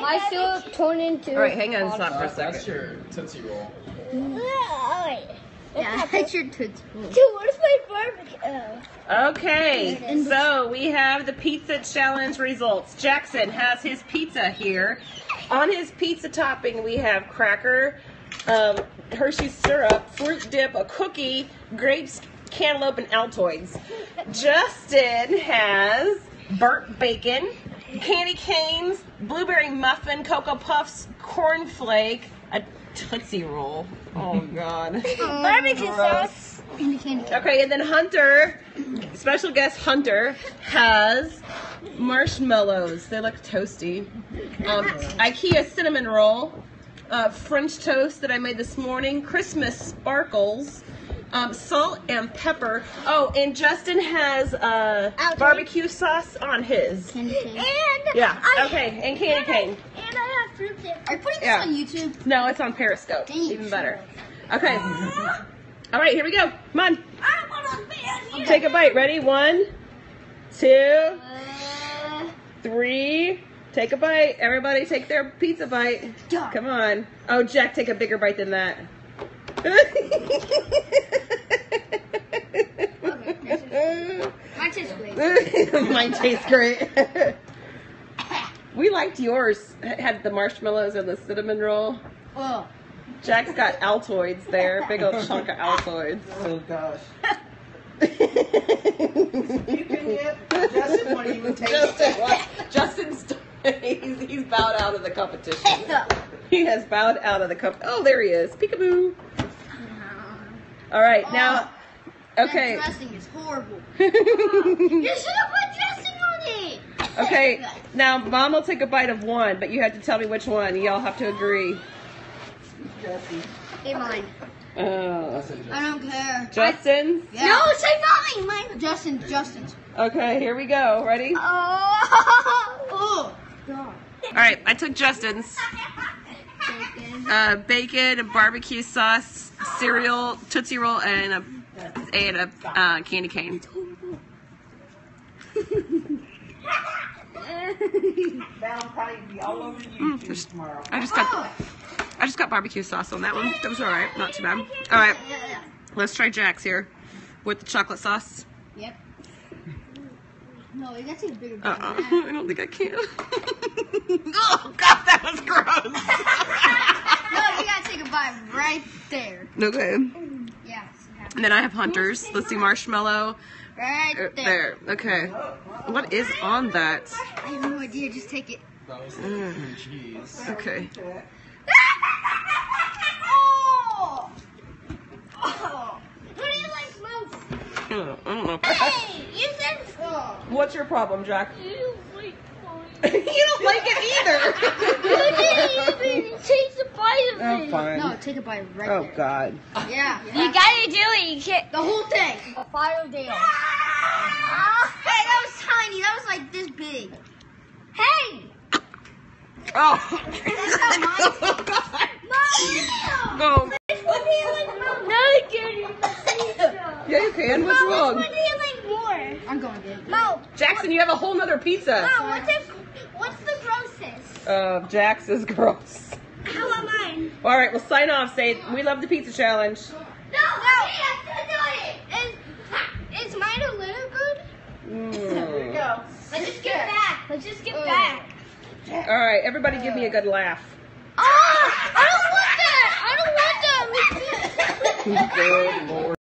I still turn into. All right, hang on, stop for a second. That's your Tootsie Roll. Yeah, that's your Tootsie Roll. Dude, where's my barbecue? Okay, so we have the pizza challenge results. Jackson has his pizza here. On his pizza topping, we have cracker, Hershey's syrup, fruit dip, a cookie, grapes, cantaloupe, and Altoids. Justin has burnt bacon, candy canes, blueberry muffin, Cocoa Puffs, cornflake, a Tootsie Roll. Oh, God. Barbecue sauce. Okay, and then Hunter, special guest Hunter, has marshmallows. They look toasty. IKEA cinnamon roll, French toast that I made this morning, Christmas sparkles, salt and pepper. Oh, and Justin has barbecue sauce on his. Candy cane. And Yeah, okay, and candy cane. And I have fruit dip. Are you putting this Yeah. on YouTube? No, it's on Periscope. Dang. Even better. Okay. All right, here we go. Come on. I want to be Take a bite. Ready? 1, 2, 3. Take a bite. Everybody take their pizza bite. Done. Come on. Oh, Jack, take a bigger bite than that. Mine tastes great. Mine tastes great. We liked yours. It had the marshmallows and the cinnamon roll. Oh. Jack's got Altoids there. Big old chunk of Altoids. Oh gosh. You can get Justin won't even take it. Justin's he's bowed out of the competition. He has bowed out of the Oh, there he is. Peekaboo. All right, now. Okay. That dressing is horrible. You should have put dressing on it. Okay. Now, Mom will take a bite of one, but you have to tell me which one. Y'all have to agree. Hey, mine. Oh. I don't care. Justin. Yeah. No, say mine. Mine. Justin's. Okay, here we go. Ready? Oh. God. All right, I took Justin's. Bacon and barbecue sauce, cereal, Tootsie Roll, and a candy cane. That'll probably be all over YouTube tomorrow. I just got barbecue sauce on that one. That was all right, not too bad. All right, let's try Jack's here with the chocolate sauce. Yep. No, you gotta take a bigger bite. I don't think I can. Oh God, that was gross. No, you gotta take a bite right there. Okay. Yeah. And then I have Hunter's. Let's see, marshmallow. Right there. There. Okay. What is on that? I have no idea. Just take it. That was the cream cheese. Okay. Oh. Oh. What do you like most? I don't know. Hey, you said so. What's your problem, Jack? You don't like You don't like it either. You didn't even taste the bite of Oh, it. fine. No, take a bite right Oh there. God. Yeah. You gotta do it. You can't. The whole thing. A final deal. Hey, that was tiny. That was like this big. Hey. Oh. That's not mine. Mom. Oh. What do you like more? No, I can't. Yeah, you can. What's wrong? What do you like more? I'm going to get Mom. Jackson, you have a whole nother pizza. Mom, what's the grossest? Jack's is gross. How about mine? All right, we'll sign off. Say we love the pizza challenge. No, we have to do it. Is mine a little good? There you go. Let's just get back. Let's just get back. All right, everybody, give me a good laugh. Ah! I don't want that. I don't want that. Good Lord.